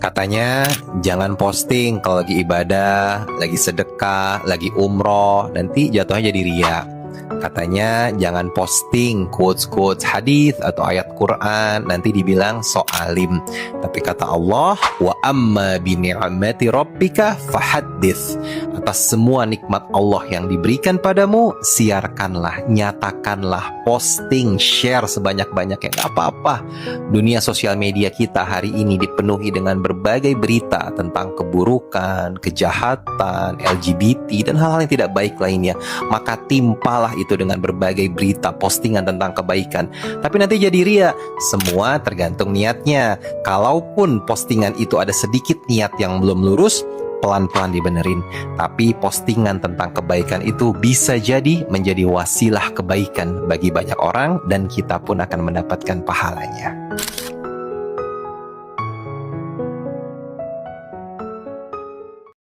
Katanya jangan posting kalau lagi ibadah, lagi sedekah, lagi umroh, nanti jatuhnya jadi ria. Katanya jangan posting quotes-quotes hadis atau ayat Quran, nanti dibilang sok alim. Tapi kata Allah, wa amma bi ni'mati rabbika fahaddits. Atas semua nikmat Allah yang diberikan padamu, siarkanlah, nyatakanlah, posting, share sebanyak-banyaknya, nggak apa-apa. Dunia sosial media kita hari ini dipenuhi dengan berbagai berita tentang keburukan, kejahatan, LGBT, dan hal-hal yang tidak baik lainnya. Maka timpalah itu dengan berbagai berita, postingan tentang kebaikan. Tapi nanti jadi ria. Semua tergantung niatnya. Kalaupun postingan itu ada sedikit niat yang belum lurus, pelan-pelan dibenerin. Tapi postingan tentang kebaikan itu bisa jadi menjadi wasilah kebaikan bagi banyak orang, dan kita pun akan mendapatkan pahalanya.